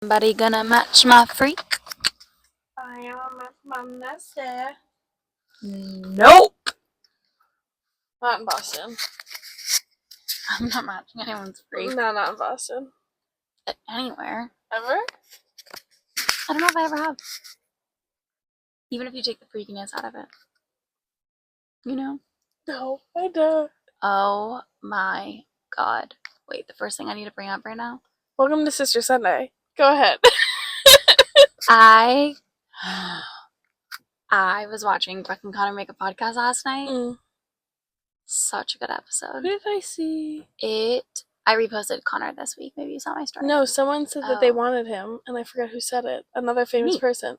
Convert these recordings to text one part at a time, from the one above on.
Somebody gonna match my freak? I am my Nessa. Nope. Not in Boston. I'm not matching anyone's freak. No, not in Boston. Anywhere. Ever? I don't know if I ever have. Even if you take the freakiness out of it. You know? No, I don't. Oh my god. Wait, the first thing I need to bring up right now? Welcome to Sister Sunday. Go ahead. I was watching Brooke and Connor make a podcast last night. Such a good episode. Who did I see? I reposted Connor this week. Maybe you saw my story. No, someone said that they wanted him, and I forgot who said it. Another famous person.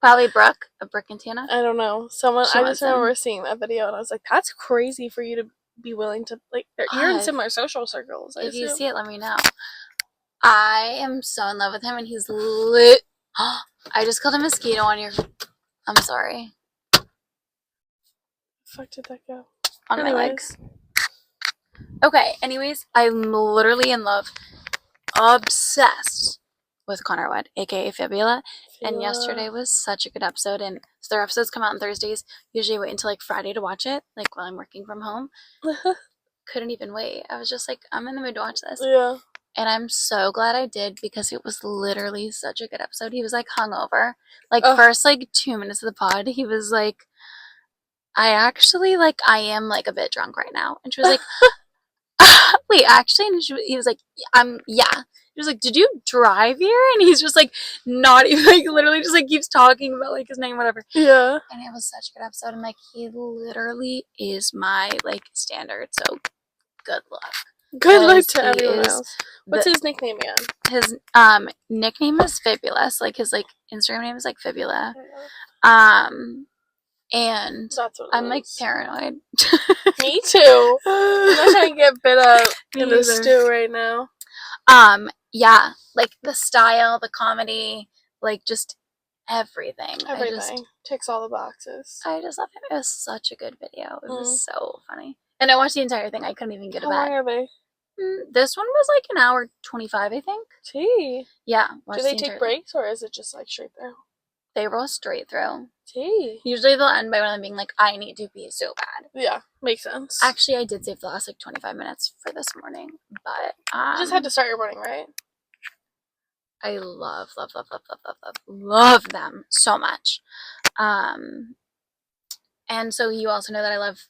Probably Brooke and Tana. I don't know. I just remember seeing that video, and I was like, that's crazy for you to be willing to, like, you're in similar social circles. If you see it, let me know. I am so in love with him, and he's lit. I just called a mosquito on your... I'm sorry. The fuck did that go? On my legs. Okay, anyways, I'm literally in love, obsessed with Connor Wood, aka Fibula, and yesterday was such a good episode, and so their episodes come out on Thursdays. Usually wait until like Friday to watch it, like while I'm working from home. Couldn't even wait. I was just like, I'm in the mood to watch this. Yeah. And I'm so glad I did, because it was literally such a good episode. He was like hungover. Like first like 2 minutes of the pod, he was like, I actually like, I am like a bit drunk right now. And she was like, wait, actually? And he was like, yeah. He was like, did you drive here? And he's just like, not even, like, literally just like keeps talking about like his name, whatever. Yeah. And it was such a good episode. And like, he literally is my like standard. So good luck. Good luck to everyone else. What's his nickname again? His nickname is Fibulous. Like his like Instagram name is like Fibula. And I'm like paranoid. Me too. I'm not trying to get bit up in the stew right now. Yeah, like the style, the comedy, like just everything. Everything. Ticks all the boxes. I just love him. It was such a good video. It was so funny. And I watched the entire thing. I couldn't even get to bed. How long are they? This one was like an hour 25, I think. Gee. Yeah. Do they take breaks, or is it just like straight through? They roll straight through. Gee. Usually they'll end by one of them being like, I need to pee so bad. Yeah, makes sense. Actually, I did save the last like 25 minutes for this morning, but you just had to start your morning, right? I love them so much. And so you also know that I love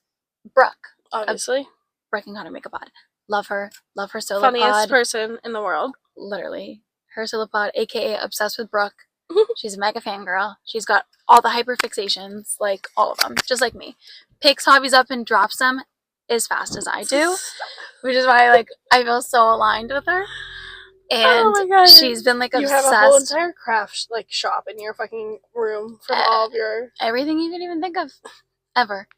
Brooke. Obviously. Brooke and Connor make a pod. Love her solo Funniest pod. person in the world. Literally. Her solo pod, aka obsessed with Brooke. She's a mega fangirl. She's got all the hyperfixations, like all of them, just like me. Picks hobbies up and drops them as fast as I do, which is why like I feel so aligned with her. And she's been like obsessed. You have a whole entire craft like shop in your fucking room from all of your everything you can even think of, ever.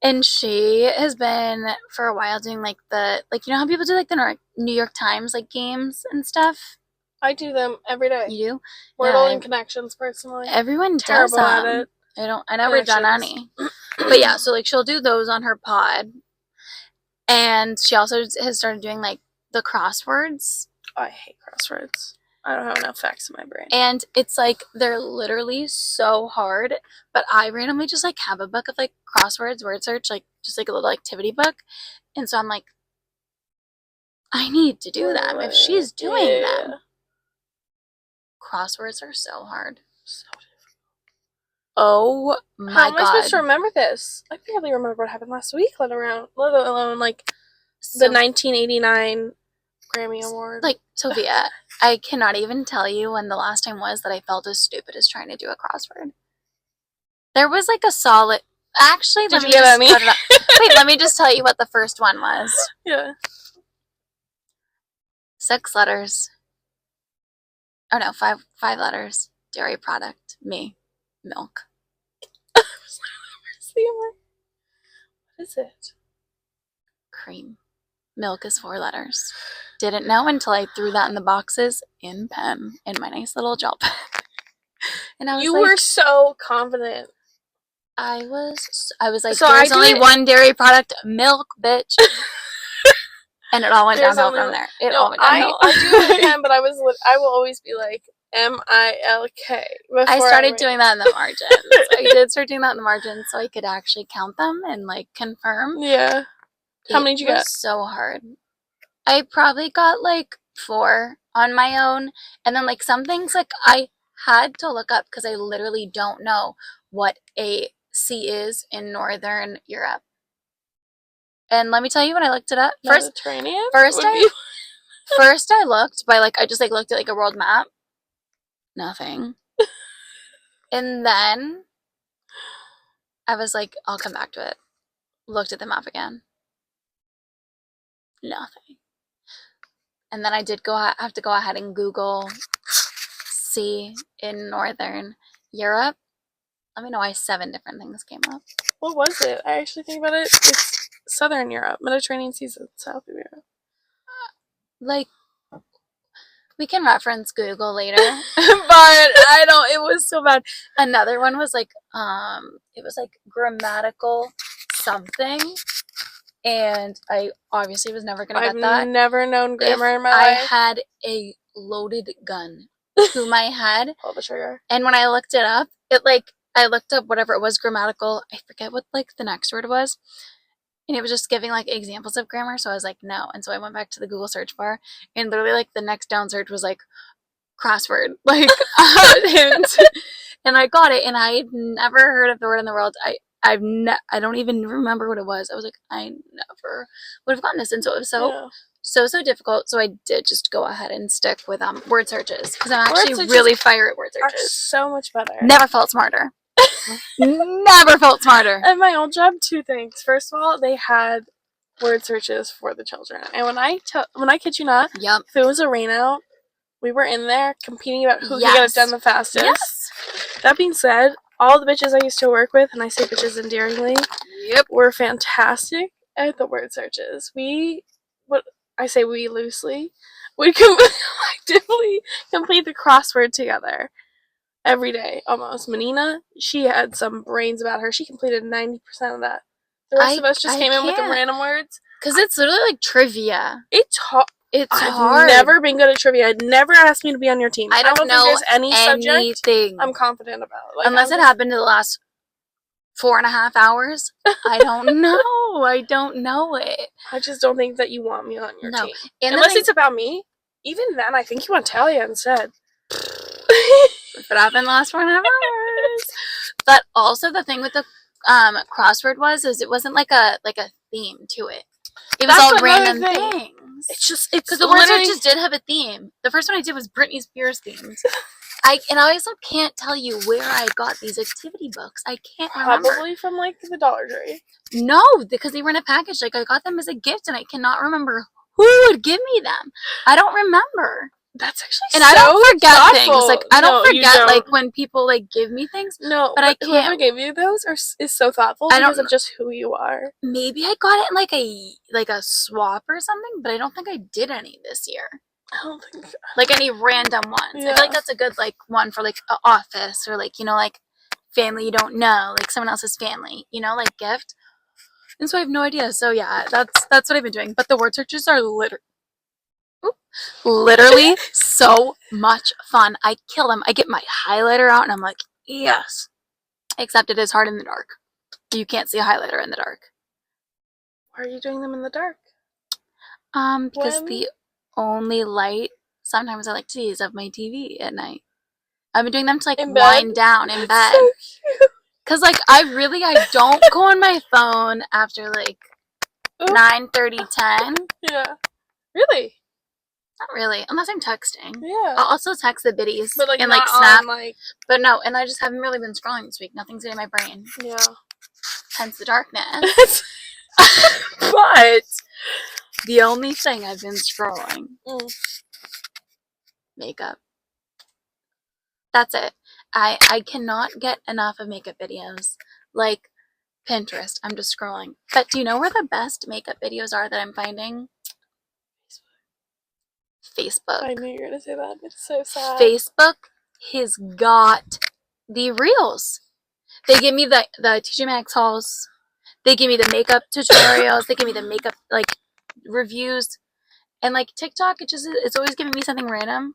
And she has been for a while doing like the you know how people do like the New York Times like games and stuff. I do them every day. You do? Wordle and Connections, personally. Everyone does them. At it. I never done any. But yeah, so like she'll do those on her pod. And she also has started doing like the crosswords. Oh, I hate crosswords. I don't have enough facts in my brain. And it's like they're literally so hard. But I randomly just like have a book of like crosswords, word search, like just like a little activity book. And so I'm like, I need to do them if she's doing them. Crosswords are so hard. So difficult. Oh my God. How am I supposed to remember this? I barely remember what happened last week, let alone like the 1989 Grammy Award. Like, Sophia, I cannot even tell you when the last time was that I felt as stupid as trying to do a crossword. There was like a solid... Actually, Did you get any? Wait, let me just tell you what the first one was. Yeah. 6 letters. Oh no, 5 letters. Dairy product. Me. Milk. What is it? Cream. Milk is 4 letters. Didn't know until I threw that in the boxes in pen in my nice little gel pen. And I was You were so confident. I was like, so there's only one dairy product, milk, bitch. And it all went There's downhill only from one- there. It No, all went downhill. I do it every time, but I will always be like MILK. I started doing that in the margins. I did start doing that in the margins so I could actually count them and like confirm. Yeah. How many did you It was get? so hard. I probably got like 4 on my own, and then like some things like I had to look up because I literally don't know what a C is in Northern Europe. And let me tell you, when I looked it up, Mediterranean? first I looked by like I just like looked at like a world map. Nothing. And then I was like, I'll come back to it. Looked at the map again. Nothing. And then I did have to go ahead and Google C in Northern Europe. Let me know why 7 different things came up. What was it? I actually think about it. It's Southern Europe. Mediterranean Sea's South of Europe. Like, we can reference Google later, but I don't. It was so bad. Another one was like, it was like grammatical something, and I obviously was never gonna get that. I've never known grammar in my I life. had a loaded gun to my head. Pull the trigger. And when I looked it up, I looked up whatever it was, grammatical. I forget what like the next word was. And it was just giving like examples of grammar. So I was like, no. And so I went back to the Google search bar, and literally like the next down search was like crossword, like and I got it. And I had never heard of the word in the world. I don't even remember what it was. I was like, I never would have gotten this. And so it was so difficult. So I did just go ahead and stick with word searches because I'm actually really fire at word searches. Are so much better. Never felt smarter. Never felt smarter. At my old job, 2 things. First of all, they had word searches for the children, and when I kid you not, yep, if it was a rain out, we were in there competing about who could get it done the fastest. Yes. That being said, all the bitches I used to work with, and I say bitches endearingly, were fantastic at the word searches. I say we loosely, we collectively complete the crossword together. Every day, almost. Menina, she had some brains about her. She completed 90% of that. The rest of us just came in with the random words. Because it's literally like trivia. It's hard. I've never been good at trivia. I'd never asked me to be on your team. I don't know think there's any subject I'm confident about. Like, unless it happened in the last 4.5 hours. I don't know. I don't know it. I just don't think that you want me on your team. Unless it's about me. Even then, I think you want Talia instead. If it happened the last 4.5 hours. But also the thing with the crossword is it wasn't like a theme to it. It was all random things. It's because the word searches did have a theme. The first one I did was Britney Spears themes. I also can't tell you where I got these activity books. I can't remember. Probably from like the Dollar Tree. No, because they were in a package. Like I got them as a gift, and I cannot remember who would give me them. I don't remember. That's actually and I don't forget things. Like I don't forget like when people like give me things. No, but I can't. Whoever gave you those is so thoughtful because of just who you are. Maybe I got it in like a swap or something, but I don't think I did any this year. I don't think so. Like any random ones. Yeah. I feel like that's a good like one for like an office or like like family you don't know, like someone else's family, like gift. And so I have no idea. So yeah, that's what I've been doing. But the word searches are literally so much fun. I kill them. I get my highlighter out and I'm like, yes. Except it is hard in the dark. You can't see a highlighter in the dark. Why are you doing them in the dark? Because the only light sometimes I like to use of my TV at night. I've been doing them to like wind down in bed. So cute. Cause like I don't go on my phone after like 9:30, 10. Yeah. Really? Not really, unless I'm texting. Yeah. I'll also text the biddies but like and not snap. On, but no, and I just haven't really been scrolling this week. Nothing's getting my brain. Yeah. Hence the darkness. But the only thing I've been scrolling. Makeup. That's it. I cannot get enough of makeup videos. Like Pinterest. I'm just scrolling. But do you know where the best makeup videos are that I'm finding? Facebook. I knew you were going to say that. It's so sad. Facebook has got the reels. They give me the TJ Maxx hauls. They give me the makeup tutorials. They give me the makeup, like, reviews. And like TikTok, it's always giving me something random.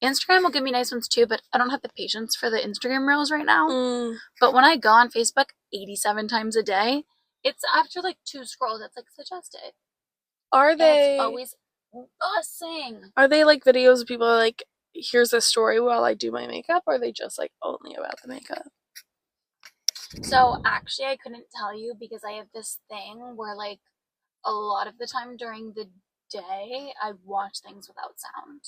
Instagram will give me nice ones too, but I don't have the patience for the Instagram reels right now. But when I go on Facebook 87 times a day, it's after like 2 scrolls, it's like suggested. Are they? And it's always bussing. Are they like videos of people like, here's a story while I do my makeup, or are they just like only about the makeup? So actually, I couldn't tell you because I have this thing where like a lot of the time during the day, I watch things without sound.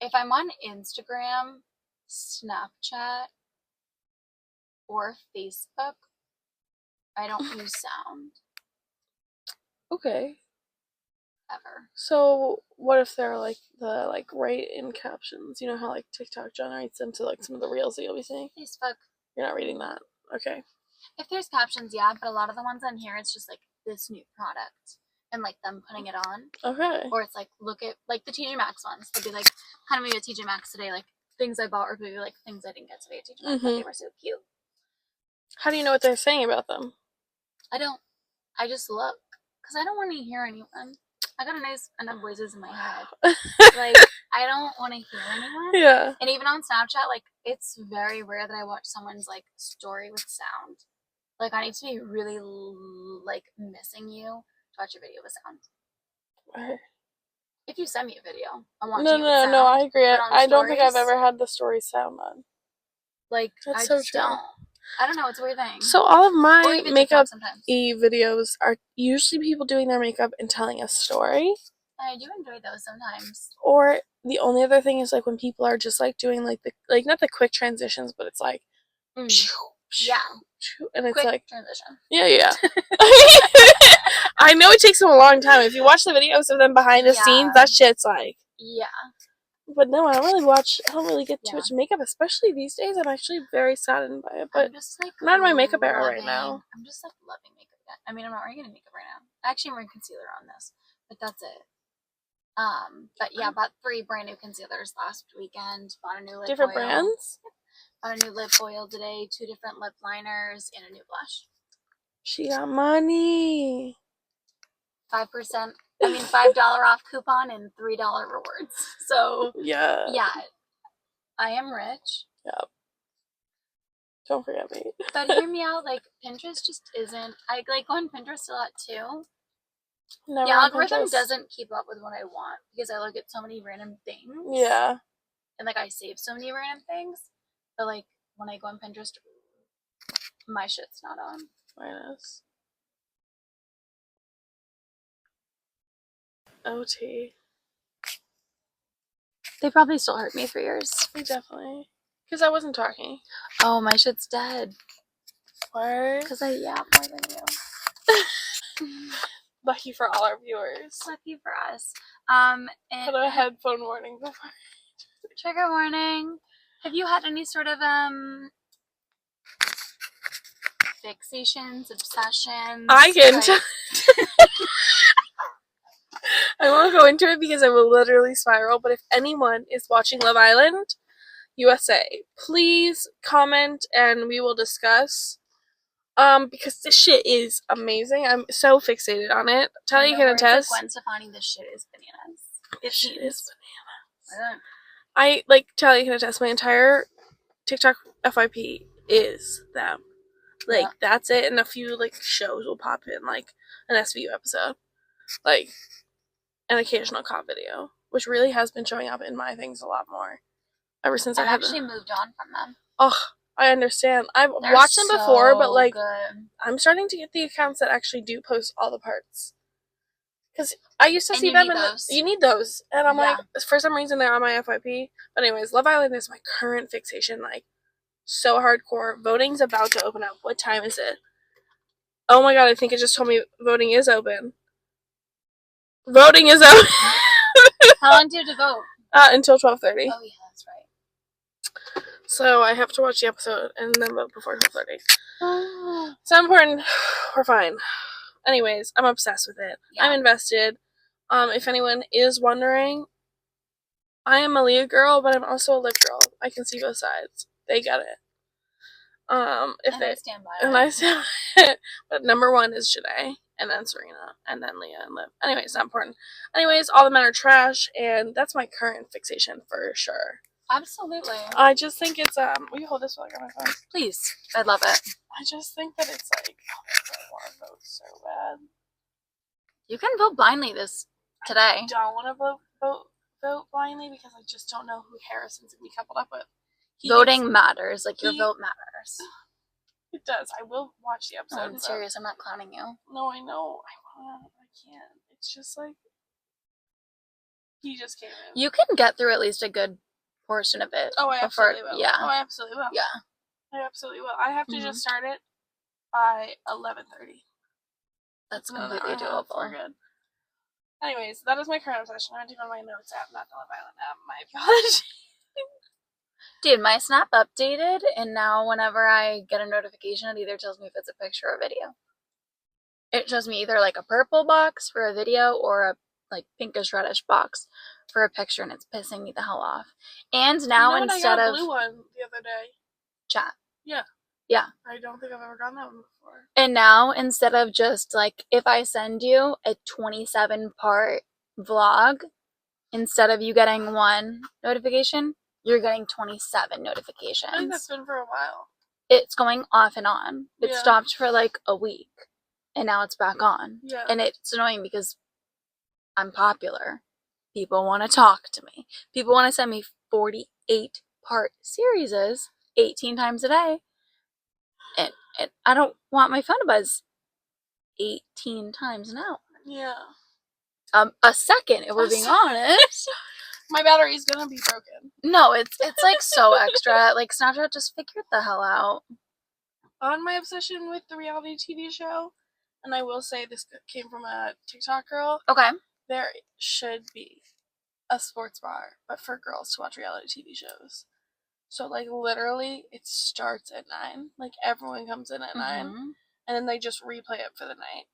If I'm on Instagram, Snapchat, or Facebook, I don't use sound. Okay. Ever. So what if they're like the like write-in captions? You know how like TikTok generates them to like some of the reels that you'll be seeing? Facebook. You're not reading that. Okay. If there's captions, yeah, but a lot of the ones on here, it's just like this new product and like them putting it on. Okay. Or it's like, look at like the TJ Maxx ones. They'd be like, kind of maybe at TJ Maxx today, like things I bought, or maybe like things I didn't get today at TJ Maxx, but they were so cute. How do you know what they're saying about them? I don't. I just look because I don't want to hear anyone. I got enough voices in my head. Like, I don't want to hear anyone. Yeah. And even on Snapchat, like, it's very rare that I watch someone's, like, story with sound. Like, I need to be really, like, missing you to watch a video with sound. Right. If you send me a video, I'm watching it with sound. No, I agree. I don't think I've ever had the story sound on. Like, that's I so just true. don't. I don't know, it's a weird thing. So all of my makeup videos are usually people doing their makeup and telling a story. I do enjoy those sometimes. Or the only other thing is like when people are just like doing like the like not the quick transitions, but it's like yeah, and it's quick like transition. Yeah. I know it takes them a long time. If you watch the videos of them behind the scenes, that shit's like But no, I don't really get too much makeup, especially these days. I'm actually very saddened by it, but I'm just, like, I'm not in my makeup era right now. I'm just like loving makeup again. I mean, I'm not wearing any makeup right now. Actually, I'm wearing concealer on this, but that's it. But yeah, bought 3 brand new concealers last weekend. Bought a new lip Different oil. brands? Bought a new lip oil today, 2 different lip liners, and a new blush. She got money. 5%. I mean, $5 off coupon and $3 rewards. So yeah, I am rich. Yep. Don't forget me. But hear me out. Like, Pinterest just isn't. I like go on Pinterest a lot too. Never the algorithm doesn't keep up with what I want because I look at so many random things. Yeah. And like I save so many random things, but like when I go on Pinterest, my shit's not on. Minus. OT. They probably still heard me for years. They definitely. Because I wasn't talking. Oh, my shit's dead. What? Because I yap more than you. Lucky for all our viewers. Lucky for us. Put a headphone warning before. Trigger warning. Have you had any sort of fixations, obsessions? I can tell. I won't go into it because I will literally spiral, but if anyone is watching Love Island USA, please comment and we will discuss. Because this shit is amazing. I'm so fixated on it. Talia can attest. Gwen Stefani, this shit is bananas. This shit is bananas. I like Talia can attest. My entire TikTok FYP is them. Like that's it, and a few like shows will pop in, like an SVU episode, like an occasional cop video, which really has been showing up in my things a lot more ever since I've actually moved on from them. Oh, I understand. I've watched them before, but like I'm starting to get the accounts that actually do post all the parts. Because I used to see them and you need those. And I'm like, for some reason they're on my FYP. But anyways, Love Island is my current fixation, like so hardcore. Voting's about to open up. What time is it? Oh my god, I think it just told me voting is open. Voting is open. How long do you have to vote? Until 12:30. Oh yeah, that's right. So I have to watch the episode and then vote before 12:30. So important. We're fine. Anyways, I'm obsessed with it. Yeah. I'm invested. If anyone is wondering, I am a Leah girl, but I'm also a Liv girl. I can see both sides. They get it. I stand by it. And I stand by it. But number 1 is Janae. and then Serena, and then Leah and Liv. Anyways, not important. Anyways, all the men are trash, and that's my current fixation for sure. Absolutely. I just think it's will you hold this while I grab my phone? Please. I'd love it. I just think that it's like, I want to vote so bad. You can vote blindly today. I don't want to vote blindly because I just don't know who Harrison's gonna be coupled up with. Voting matters. Like, your vote matters. It does. I will watch the episode. No, I'm serious. I'm not clowning you. No, I know. I can't. It's just like, he just came in. You can get through at least a good portion of it. Oh, I absolutely will. Yeah. Oh, I absolutely will. Yeah. I absolutely will. I have to just start it by 11:30. That's completely doable. We're good. Anyways, that is my current obsession. I have to go to my notes app, not the Love Island app. My apologies. Dude, my Snap updated, and now whenever I get a notification, it either tells me if it's a picture or a video. It shows me either like a purple box for a video or a like pinkish reddish box for a picture, and it's pissing me the hell off. And now instead I got of a blue one the other day. Chat. Yeah. Yeah. I don't think I've ever gotten that one before. And now instead of just like if I send you a 27-part vlog, instead of you getting one notification, you're getting 27 notifications. I think that's been for a while. It's going off and on. It stopped for like a week, and now it's back on. Yeah. And it's annoying because I'm popular. People want to talk to me. People want to send me 48-part series 18 times a day. And I don't want my phone to buzz 18 times an hour. Yeah. A second, if we're being honest. My battery's gonna be broken. No, it's like so extra. Like, Snapchat just figured the hell out. On my obsession with the reality TV show, and I will say this came from a TikTok girl. Okay. There should be a sports bar, but for girls to watch reality TV shows. So, like, literally, it starts at 9. Like, everyone comes in at 9, and then they just replay it for the night.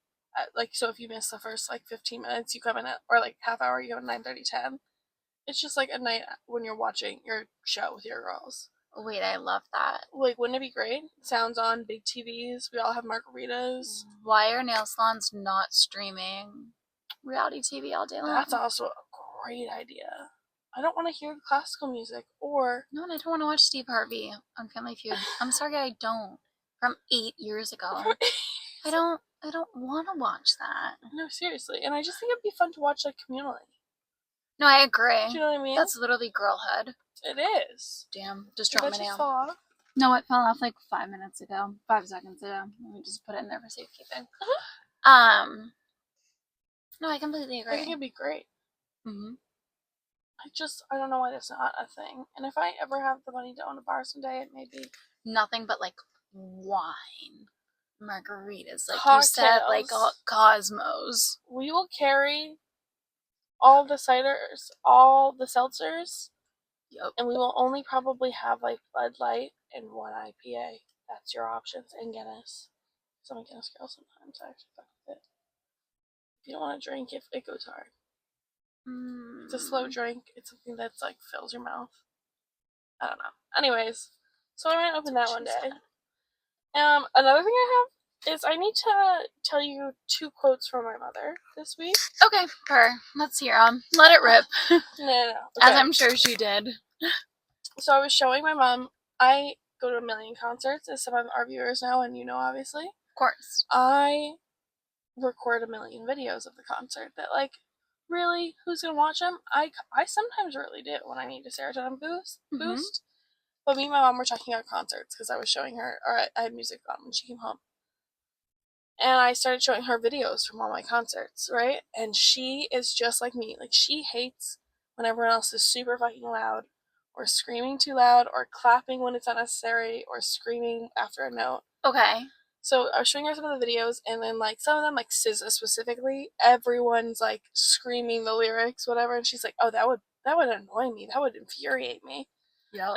Like, so if you miss the first, like, 15 minutes, you come in at, or, like, half hour, you come at 9:30, 10. It's just, like, a night when you're watching your show with your girls. Wait, I love that. Like, wouldn't it be great? Sounds on, big TVs, we all have margaritas. Why are nail salons not streaming reality TV all day long? That's also a great idea. I don't want to hear classical music, or... No, and I don't want to watch Steve Harvey on Family Feud. I'm sorry, I don't. From 8 years ago. I don't want to watch that. No, seriously. And I just think it'd be fun to watch, like, communally. No, I agree. Do you know what I mean? That's literally girlhood. It is. Damn, just dropped my nail. Fall off? No, it fell off like 5 minutes ago. 5 seconds ago. Let me just put it in there for safekeeping. No, I completely agree. I think it'd be great. Mm-hmm. I don't know why that's not a thing. And if I ever have the money to own a bar someday, it may be nothing but like wine, margaritas, like cocktails. You said, like Cosmos. We will carry all the ciders, all the seltzers. Yep. And we will only probably have like Bud Light and one IPA. That's your options. And Guinness. So I'm a Guinness girl sometimes. I actually fuck with it. If you don't want to drink, it goes hard. It's a slow drink. It's something that's like fills your mouth. I don't know. Anyways, so I might open that one day. Another thing I have is I need to tell you 2 quotes from my mother this week. Okay, let's hear them. Let it rip. No. Okay. As I'm sure she did. So I was showing my mom. I go to a million concerts, as some of our viewers know, and you know, obviously. Of course. I record a million videos of the concert that, like, really, who's gonna watch them? I sometimes really do when I need a serotonin boost. But me and my mom were talking about concerts because I was showing her, or I had music on when she came home. And I started showing her videos from all my concerts, right? And she is just like me. Like, she hates when everyone else is super fucking loud, or screaming too loud, or clapping when it's unnecessary, or screaming after a note. Okay. So I was showing her some of the videos, and then, like, some of them, like, SZA specifically, everyone's, like, screaming the lyrics, whatever, and she's like, oh, that would annoy me. That would infuriate me. Yep.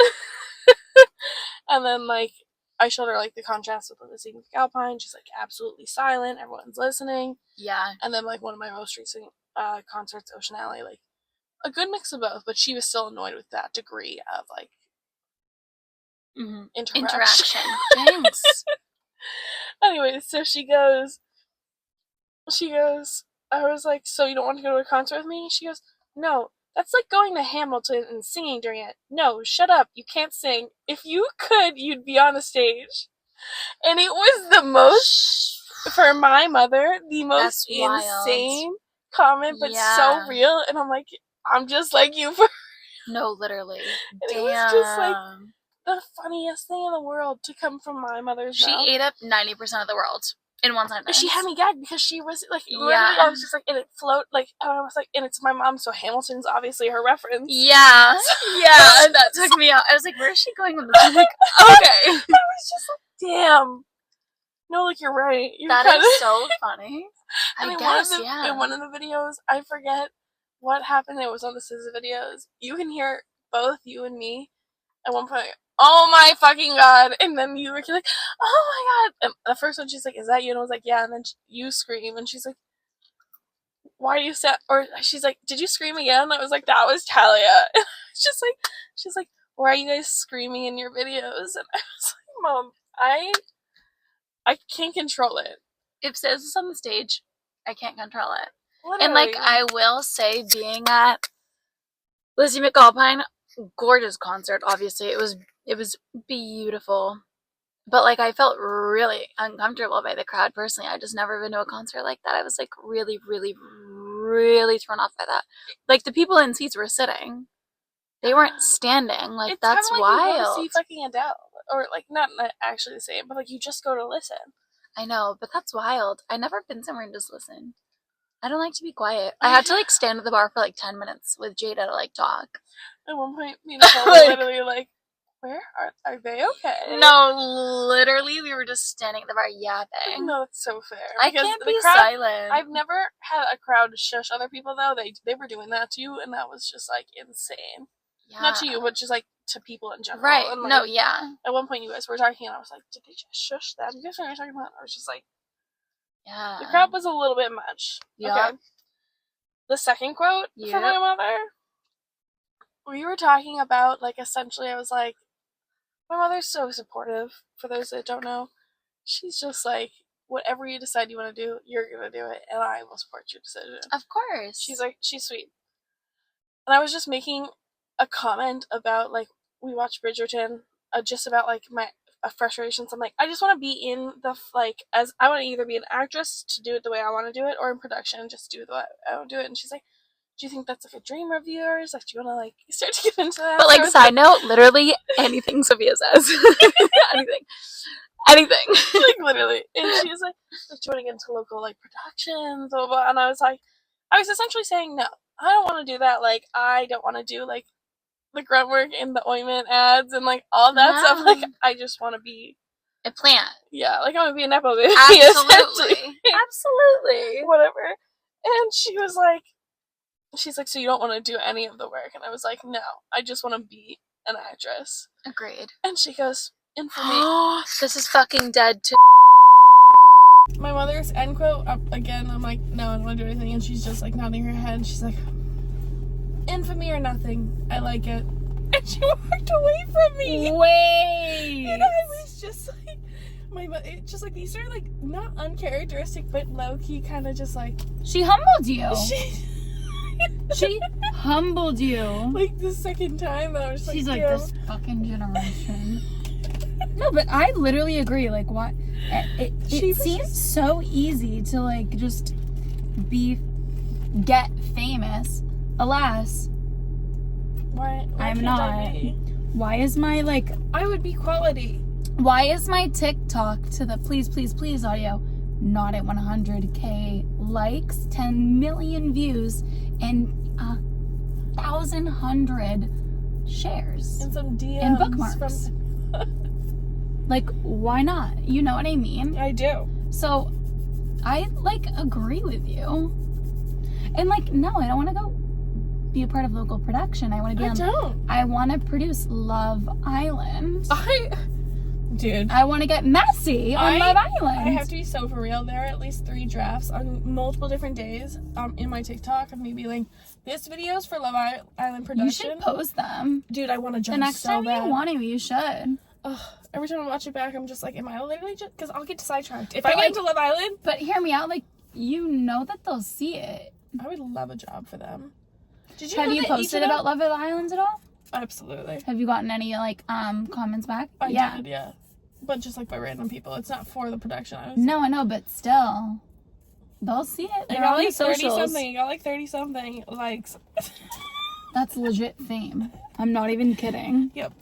And then, like, I showed her, like, the contrast with the scene with Alpine. She's, like, absolutely silent. Everyone's listening. Yeah. And then, like, one of my most recent concerts, Ocean Alley, like, a good mix of both, but she was still annoyed with that degree of, like, interaction. Thanks. Anyway, so she goes, she goes, I was like, so you don't want to go to a concert with me? She goes, no, that's like going to Hamilton and singing during it. No, shut up, you can't sing. If you could, you'd be on the stage. And it was the most, for my mother, the most insane comment, but so real. And I'm like, I'm just like you. No, literally. And it was just like the funniest thing in the world to come from my mother's mouth. She ate up 90% of the world in one sentence. She had me gagged because she was like, literally, I was just like, and it float, like, I was like, and it's my mom, so Hamilton's obviously her reference. Yeah. Yeah, that took me out. I was like, where is she going with this? I'm like, okay. I was just like, damn. No, like, you're right. That is so funny. I guess, in one of the videos, I forget what happened. It was on the SZA videos. You can hear both you and me at one point, oh my fucking god, and then you were like, oh my god, and the first one she's like, is that you? And I was like, yeah, and then you scream, and she's like, why do you say, or she's like, did you scream again? And I was like, that was Talia. And just like, she's like, why are you guys screaming in your videos? And I was like, Mom, I can't control it. If SZA is on the stage, I can't control it. Literally. And like, I will say, being at Lizzie McAlpine, gorgeous concert, obviously. It was beautiful. But like, I felt really uncomfortable by the crowd personally. I just never been to a concert like that. I was like really, really, really thrown off by that. Like, the people in seats were sitting. They weren't standing. Like, it's that's like wild. You go to see fucking Adele. Or like, not actually the same, but like, you just go to listen. I know, but that's wild. I've never been somewhere and just listen. I don't like to be quiet. I had to like stand at the bar for like 10 minutes with Jada to like talk. At one point, me and Nicole were literally like, where are they okay? No, literally, we were just standing at the bar yapping. No, that's so fair. I can't be silent. I've never had a crowd shush other people, though. They were doing that too, and that was just like insane. Yeah. Not to you, but just like to people in general. Right. And, like, no, yeah. At one point, you guys were talking, and I was like, did they just shush them? You guys know what you're talking about? I was just like, yeah. The crowd was a little bit much. Yeah. Okay. The second quote from my mother, we were talking about, like, essentially, I was like, my mother's so supportive, for those that don't know. She's just like, whatever you decide you want to do, you're going to do it, and I will support your decision. Of course. She's like, she's sweet. And I was just making a comment about, like, we watched Bridgerton, just about, like, my frustrations. I'm like, I just want to be in the, like, as I want to either be an actress to do it the way I want to do it, or in production, just do it the way I want to do it. And she's like, do you think that's like a dream of yours? Like, do you want to like start to get into that? But like, side note, literally anything Sophia says, anything, like literally. And she was like, do you want to get into local like productions, blah, blah, blah. And I was like, I was essentially saying, no, I don't want to do that. Like, I don't want to do like the grunt work and the ointment ads and like all that stuff. Like, I just want to be a plant. Yeah, like I want to be a nepo baby. Absolutely, absolutely, whatever. And she was like. She's like, so you don't want to do any of the work? And I was like, no, I just want to be an actress. Agreed. And she goes, and for me, this is fucking dead too. My mother's end quote, again, I'm like, no, I don't want to do anything. And she's just like nodding her head. And she's like, infamy or nothing. I like it. And she walked away from me. Wait. And I was just like, it's just like, these are like not uncharacteristic, but low key kind of just like. She humbled you. She humbled you. Like the second time, I was like, she's like, this fucking generation. No, but I literally agree. Like, what? It seems so easy to like just get famous. Alas, why I'm not. Why is my like? I would be quality. Why is my TikTok to the please, please, please audio not at 100K likes, 10 million views, and 1,100 shares and some DMs and bookmarks? Like, why not? You know what I mean? I do. So, I like agree with you. And like, no, I don't want to go be a part of local production. I want to be I want to produce Love Island. Dude. I want to get messy on Love Island. I have to be so for real. There are at least 3 drafts on multiple different days in my TikTok of me being like, this video's for Love Island production. You should post them. Dude, I want to jump the next so time bad. you want to, you should. Every time I watch it back, I'm just like, am I literally just... Because I'll get sidetracked. If I get into Love Island... But hear me out, like, you know that they'll see it. I would love a job for them. Have you posted about Love Island at all? Absolutely. Have you gotten any, like, comments back? I did, yeah. But just, like, by random people. It's not for the production. No, I know, but still. They'll see it. They're on like 30-something. You got, like, 30-something likes. That's legit fame. I'm not even kidding. Yep.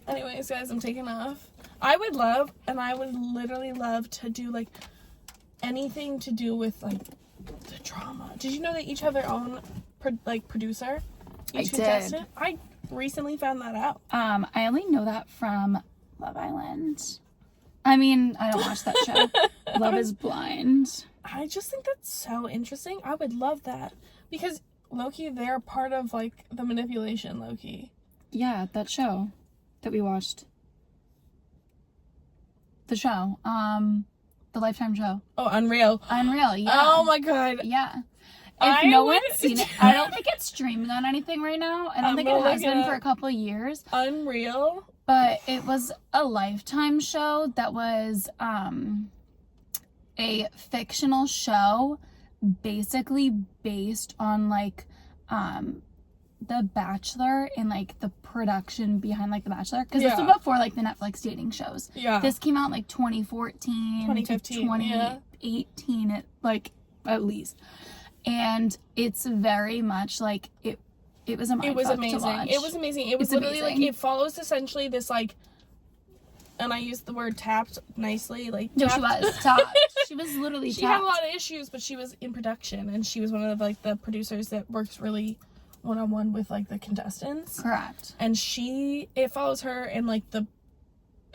Anyways, guys, I'm taking off. I would literally love to do, like, anything to do with, like, the drama. Did you know they each have their own, producer? Each contestant? I recently found that out. I only know that from Love Island. I mean, I don't watch that show. Love is Blind. I just think that's so interesting. I would love that. Because, low-key, they're part of, like, the manipulation, low-key. Yeah, that show that we watched. The show. The Lifetime show. Oh, Unreal. Unreal, yeah. Oh my god. Yeah. If no one's seen it, I don't think it's streaming on anything right now. I don't think it has been for a couple of years. Unreal. But it was a Lifetime show that was a fictional show basically based on like The Bachelor and like the production behind like The Bachelor, because this was before like the Netflix dating shows. Yeah, this came out like 2014 2015 to 2018 at least, and it's very much like it was a it was amazing. It was amazing. It was literally amazing. Like it follows essentially this like, and I used the word tapped nicely, like no, she was tapped. She was literally she tapped. had a lot of issues, but she was in production and she was one of like the producers that works really one-on-one with like the contestants. Correct. And it follows her and like the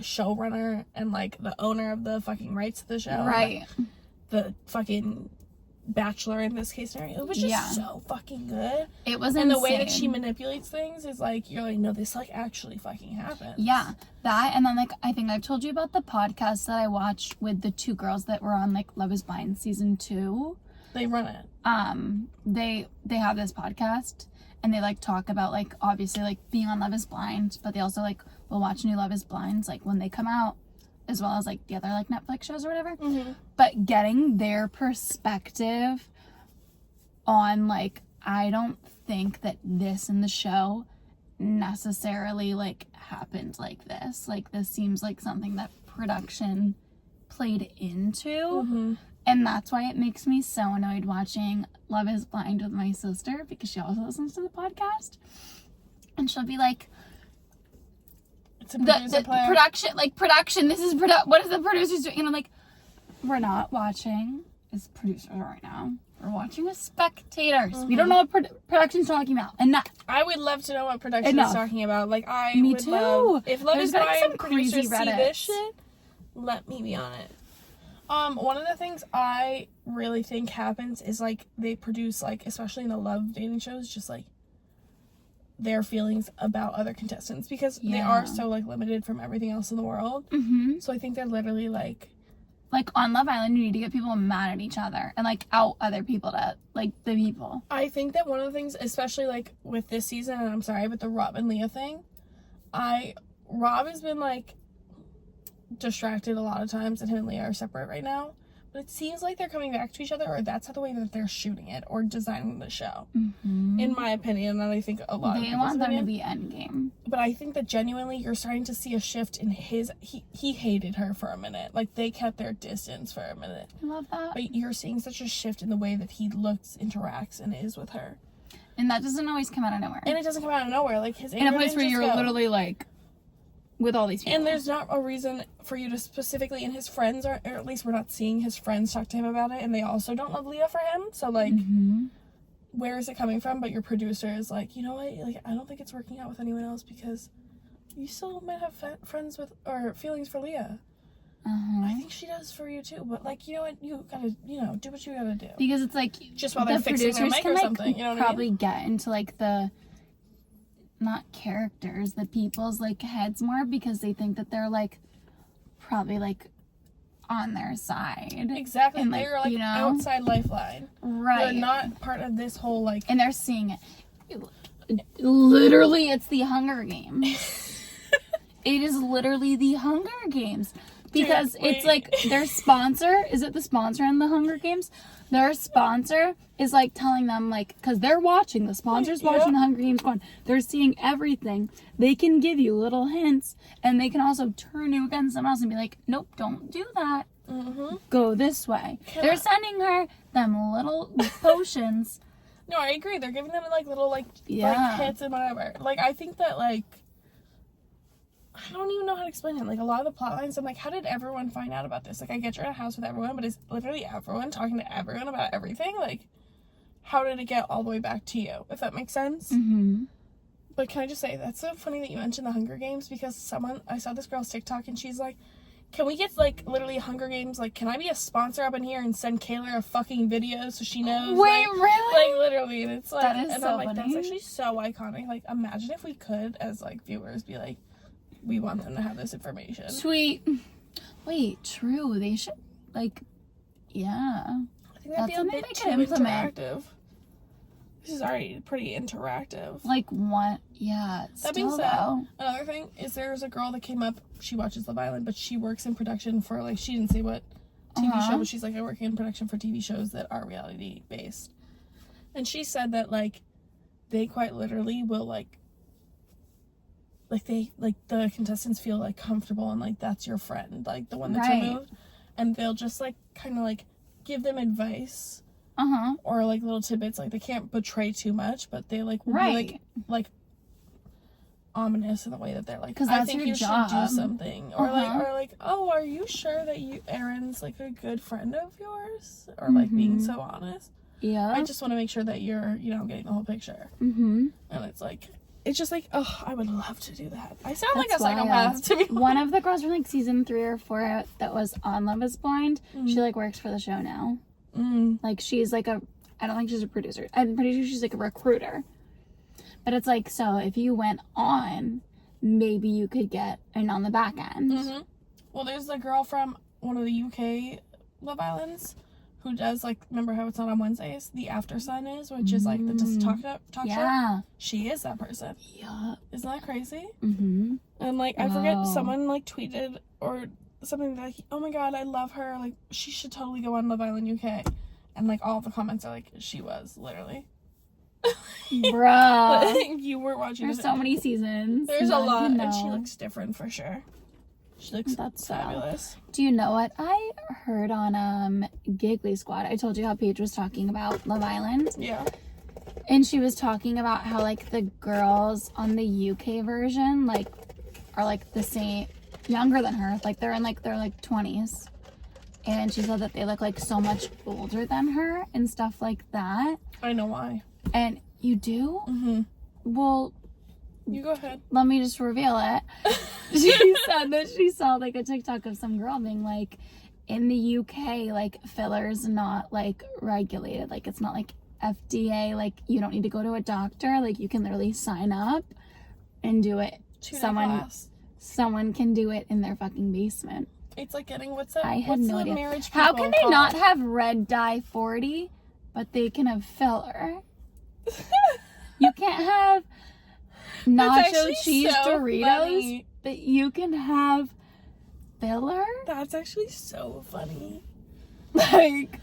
showrunner and like the owner of the fucking rights to the show, right? Like, the fucking Bachelor in this case scenario. It was just so fucking good. It was and insane. The way that she manipulates things is like, you're like, no, this like actually fucking happens. Yeah, that, and then like I think I've told you about the podcast that I watched with the two girls that were on like Love is Blind season 2. They run it. They have this podcast and they like talk about like obviously like being on Love is Blind, but they also like will watch new Love is Blinds like when they come out, as well as like the other like Netflix shows or whatever. Mm-hmm. But getting their perspective on like, I don't think that this in the show necessarily like happened like this. Like this seems like something that production played into. Mm-hmm. And that's why it makes me so annoyed watching Love is Blind with my sister, because she also listens to the podcast. And she'll be like, the production, this is what is the producers doing? And I'm like, we're not watching as producers right now. We're watching as spectators. Mm-hmm. We don't know what production's talking about. Enough. I would love to know what production is talking about. Like, Me too. Love, if Love is Blind producers see this shit, let me be on it. One of the things I really think happens is, like, they produce, like, especially in the love dating shows, just, like, their feelings about other contestants, because they are so, like, limited from everything else in the world. Mm-hmm. So I think they're literally, like, on Love Island, you need to get people mad at each other and, like, out other people to, like, the people. I think that one of the things, especially, like, with this season, and I'm sorry, with the Rob and Leah thing, Rob has been, like, distracted a lot of times, and him and Leah are separate right now, but it seems like they're coming back to each other, or that's how the way that they're shooting it or designing the show. Mm-hmm. In my opinion, and I think a lot of they want them to be endgame. But I think that genuinely you're starting to see a shift in he hated her for a minute. Like, they kept their distance for a minute. I love that. But you're seeing such a shift in the way that he looks, interacts, and is with her. And that doesn't always come out of nowhere. And it doesn't come out of nowhere. Like, his in a place where you're literally like with all these people. And there's not a reason for you to specifically, and his friends or at least we're not seeing his friends talk to him about it, and they also don't love Leah for him. So, like, where is it coming from? But your producer is like, you know what? Like, I don't think it's working out with anyone else because you still might have friends with or feelings for Leah. I think she does for you too, but like, you know what? You gotta, do what you gotta do. Because it's like just while they're fixing their mic or something, you know what probably I mean? Get into like the not characters, the people's like heads more, because they think that they're like probably like on their side. Exactly. And, they're like outside lifeline. Right. They're not part of this whole like. And they're seeing it. Literally, it's the Hunger Games. It is literally the Hunger Games. Because it's like their sponsor, is it the sponsor in the Hunger Games? Their sponsor is like telling them, like, because they're watching, the sponsor's watching the Hunger Games going, they're seeing everything. They can give you little hints, and they can also turn you against someone else and be like, nope, don't do that. Go this way. They're sending her them little potions. No, I agree. They're giving them like little like hits and whatever. Like I think that like I don't even know how to explain it. Like a lot of the plot lines, I'm like, how did everyone find out about this? Like I get you're in a house with everyone, but is literally everyone talking to everyone about everything? Like how did it get all the way back to you? If that makes sense. But can I just say that's so funny that you mentioned the Hunger Games because I saw this girl's TikTok and she's like, can we get, like, literally Hunger Games? Like, can I be a sponsor up in here and send Kayla a fucking video so she knows? Wait, really? Like, literally. And it's like, that is and so I'm like, funny. that's actually so iconic. Like, imagine if we could, as, like, viewers, be like, we want them to have this information. Sweet. Wait, true. They should, like, yeah. I think that'd be a something bit they too could implement. interactive. This is already pretty interactive. Like, one, yeah. That being Still, said, though. another thing is there's a girl that came up, she watches Love Island, but she works in production for, like, she didn't say what TV show, but she's like, I work in production for TV shows that are reality based. And she said that, like, they quite literally will, like, they, like, the contestants feel, like, comfortable and, like, that's your friend, like, the one that's removed. And they'll just, like, kind of, like, give them advice. Or like little tidbits, like they can't betray too much, but they like will be like ominous in the way that they're like, because I think you job. should do something, or like, oh, are you sure that Aaron's like a good friend of yours, or like being so honest. Yeah, I just want to make sure that you're getting the whole picture. And it's just like, oh, I would love to do that. I sound like a psychopath to me. One of the girls from like season 3 or 4 that was on Love Is Blind, she like works for the show now. Like she's like I don't think she's a producer. I'm pretty sure she's like a recruiter. But it's like, so if you went on, maybe you could get in on the back end. Well, there's the girl from one of the UK Love Islands who does like, remember how it's not on Wednesdays? The After Sun is, which is like the just talk show. She is that person. Yeah. Isn't that crazy? And like, I forget, someone like tweeted or something like, oh my god, I love her, like she should totally go on Love Island UK, and like all the comments are like, she was literally bruh. like, you weren't watching. There's so many seasons. There's a lot, and she looks different for sure. She looks fabulous. Do you know what I heard on Giggly Squad? I told you how Paige was talking about Love Island. Yeah. And she was talking about how like the girls on the UK version like are like the same, younger than her, like they're like 20s, and she said that they look like so much older than her and stuff like that. I know why. And you do? Well, you go ahead. Let me just reveal it. She said that she saw like a TikTok of some girl being like, in the UK, like fillers not like regulated, like it's not like FDA, like you don't need to go to a doctor, like you can literally sign up and do it. Someone can do it in their fucking basement. It's like getting what's the marriage How can they not have red dye 40, but they can have filler? You can't have nacho cheese Doritos, funny. but you can have filler? That's actually so funny. Like,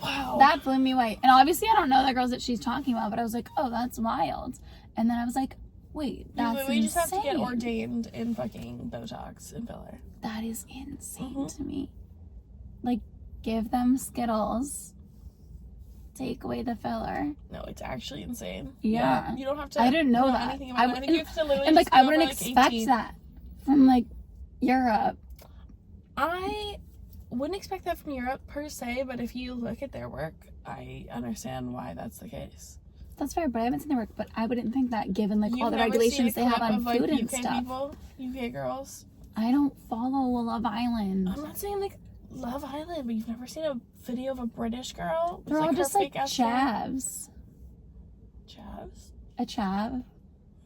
wow. That blew me away. And obviously I don't know the girls that she's talking about, but I was like, oh, that's wild. And then I was like, wait, that's insane. You just have to get ordained in fucking Botox and filler. That is insane to me. Like, give them Skittles. Take away the filler. No, it's actually insane. Yeah. You don't have to. I didn't know that. Anything about it. I think you have to literally. And like, I wouldn't like expect 18. that from like Europe. I wouldn't expect that from Europe per se, but if you look at their work, I understand why that's the case. That's fair, but I haven't seen their work. But I wouldn't think that given like You've all the never regulations seen a they have clip on of, like, food and UK stuff. People, UK girls. I don't follow Love Island. I'm not saying like Love Island, but you've never seen a video of a British girl? They're all just like chavs. Chavs? A chav.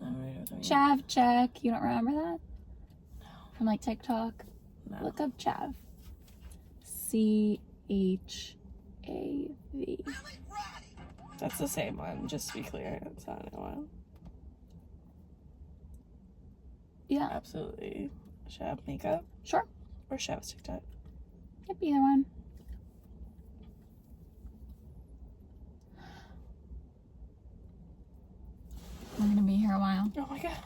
I don't know what that means. Chav check. You don't remember that? No. From like TikTok? No. Look up chav. CHAV. That's the same one, just to be clear. It's not a new one. Yeah. Absolutely. Chav makeup. Sure. Or Shadow's TikTok? Could be either one. We're gonna be here a while. Oh my god.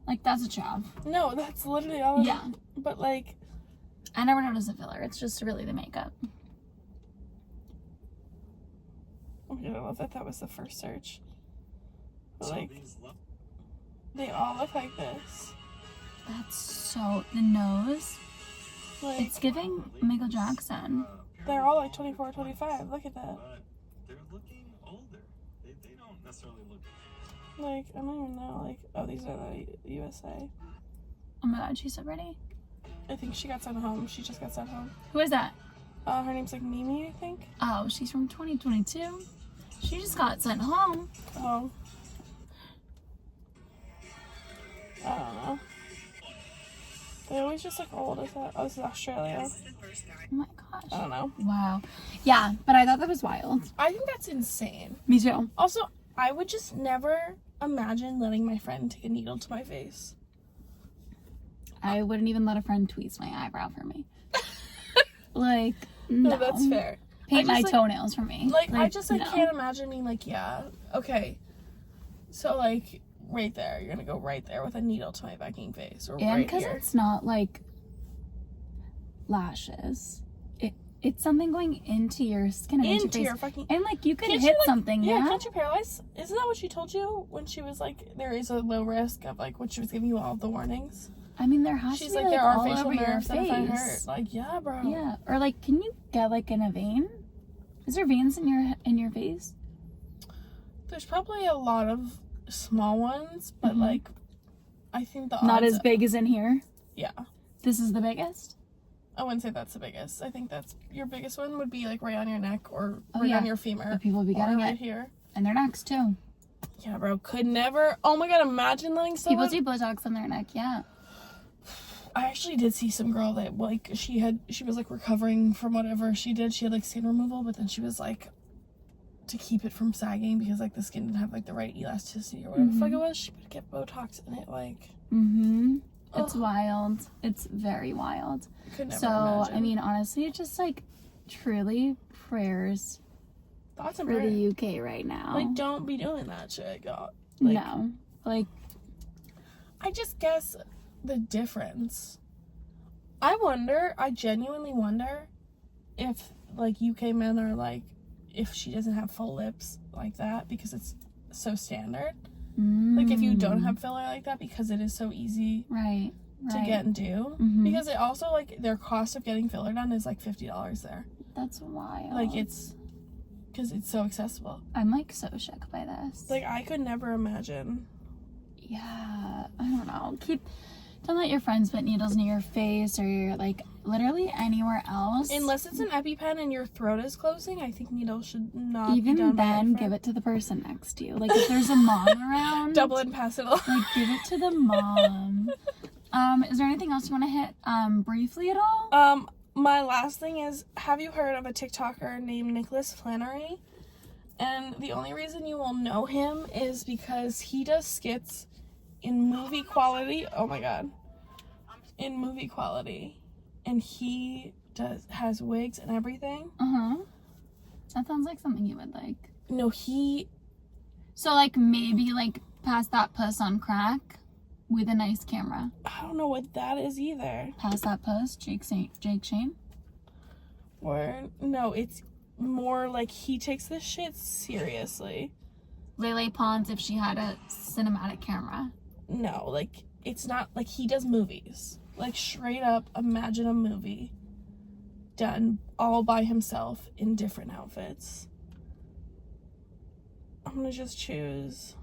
Like, that's a job. No, that's literally all of Yeah. it. But, like... I never noticed a filler. It's just really the makeup. Oh my god, I love that that was the first search. But, like... They all look like this. That's so... The nose. Like, It's giving Michael Jackson. they're all like 24, 25. Look at that. They're looking older. They don't necessarily look. Like, I don't even know. Like, oh, these are the USA. Oh my god, she's so pretty. I think she got sent home. She just got sent home. Who is that? Her name's like Mimi, I think. Oh, she's from 2022. She just got sent home. Oh. I don't know. They always just look old. Is that? Oh, this is Australia. Oh my gosh. I don't know. Wow. Yeah, but I thought that was wild. I think that's insane. Me too. Also, I would just never imagine letting my friend take a needle to my face. I wouldn't even let a friend tweeze my eyebrow for me. Like, no. No, that's fair. Paint I my just, toenails for me. I just no. can't imagine being like, yeah, okay. So like right there, you're gonna go right there with a needle to my fucking face, or And right because here. it's not like lashes, it's something going into your skin and Into your your face. fucking. And like you could Can't hit you, like- something, yeah. Can't you paralyze? Isn't that what she told you when she was like, there is a low risk of like when she was giving you all the warnings? I mean, there has She's to be like, there are all facial over your nerves that if I hurt. face. Like, yeah, bro. Yeah, or like, can you get like in a vein? Is there veins in your face? There's probably a lot of small ones, but Mhm. like, I think the Not odds- as big as in here. Yeah. This is the biggest. I wouldn't say that's the biggest. I think that's your biggest one would be like right on your neck or Oh, right yeah. on your femur. But people be Or getting right it, here. and their necks too. Yeah, bro. Could never. Oh my god, imagine letting someone. People do Botox on their neck. Yeah. I actually did see some girl that like she was like recovering from whatever she did. She had like skin removal, but then she was like to keep it from sagging because like the skin didn't have like the right elasticity or whatever the fuck it was. She would get Botox in it. Like, Mm-hmm. It's ugh, wild. It's very wild. could never So, imagine. I mean, honestly, it's just like truly prayers thoughts and for prayers. the UK right now. Like, don't be doing that shit, God. Like, no. Like, I just guess the difference. I genuinely wonder if like UK men are like, if she doesn't have full lips like that because it's so standard. Like if you don't have filler like that because it is so easy right to get and do. Mhm. Because it also like their cost of getting filler done is like $50 there. That's wild. Like it's because it's so accessible. I'm like so shook by this. Like I could never imagine. Yeah, I don't know. Don't let your friends put needles near your face or like literally anywhere else. Unless it's an EpiPen and your throat is closing, I think needles should not Even be done by then, a give it to the person next to you. Like if there's a mom around, double and pass it along. like give it to the mom. Is there anything else you want to hit briefly at all? My last thing is, have you heard of a TikToker named Nicholas Flannery? And the only reason you will know him is because he does skits in movie quality. Oh my god. In movie quality. And he has wigs and everything. Uh-huh. That sounds like something you would like. No, So like maybe like pass that puss on crack with a nice camera. I don't know what that is either. Pass that puss, Jake Shane. Or, no, it's more like he takes this shit seriously. Lele Pons if she had a cinematic camera. No, like, it's not like he does movies. Like, straight up, imagine a movie done all by himself in different outfits. I'm gonna just choose.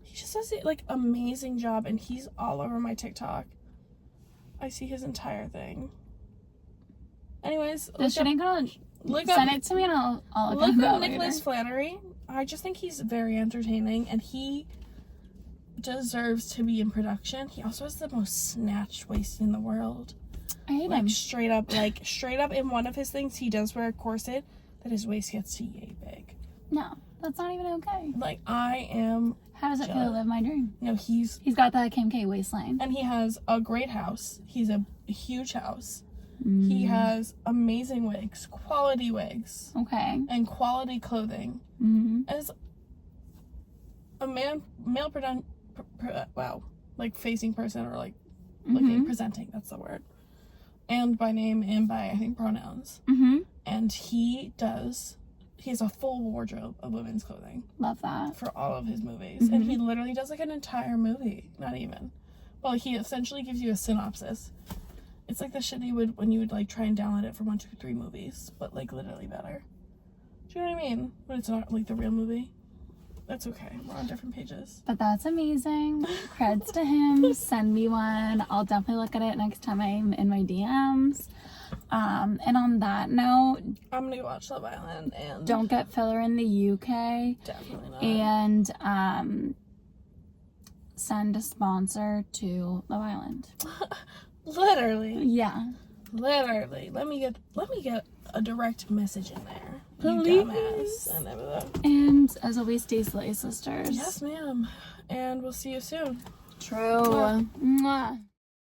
He just does it like amazing job, and he's all over my TikTok. I see his entire thing. Anyways, This shit ain't gonna send it to me and I'll look it up up Nicholas later. Flannery. I just think he's very entertaining, and he deserves to be in production. He also has the most snatched waist in the world. I hate Like him. straight up in one of his things, he does wear a corset that his waist gets to yay big. No, that's not even okay. Like, I am, How does it feel to live my dream? you know, He's got that Kim K waistline. and he has a great house. He's a huge house. He has amazing wigs, quality wigs, Okay. and quality clothing. Mm-hmm. As a male like facing person, or like looking, presenting, that's the word. And by name and by, I think, pronouns. Mm-hmm. And he has a full wardrobe of women's clothing Love that. for all of his movies. And he literally does like an entire movie, not even. Well, he essentially gives you a synopsis. It's like the shit you would when you would like try and download it from 1, 2, 3 movies, but like literally better. Do you know what I mean? When it's not like the real movie. That's okay. We're on different pages. But that's amazing. Creds to him. Send me one. I'll definitely look at it next time I'm in my DMs. And on that note, I'm gonna go watch Love Island and don't get filler in the UK. definitely not. And send a sponsor to Love Island. Literally. Yeah. Literally. Let me get a direct message in there. You Please. dumbass. And everything. And as always, stay slay, sisters. Yes, ma'am. And we'll see you soon. True. Mwah.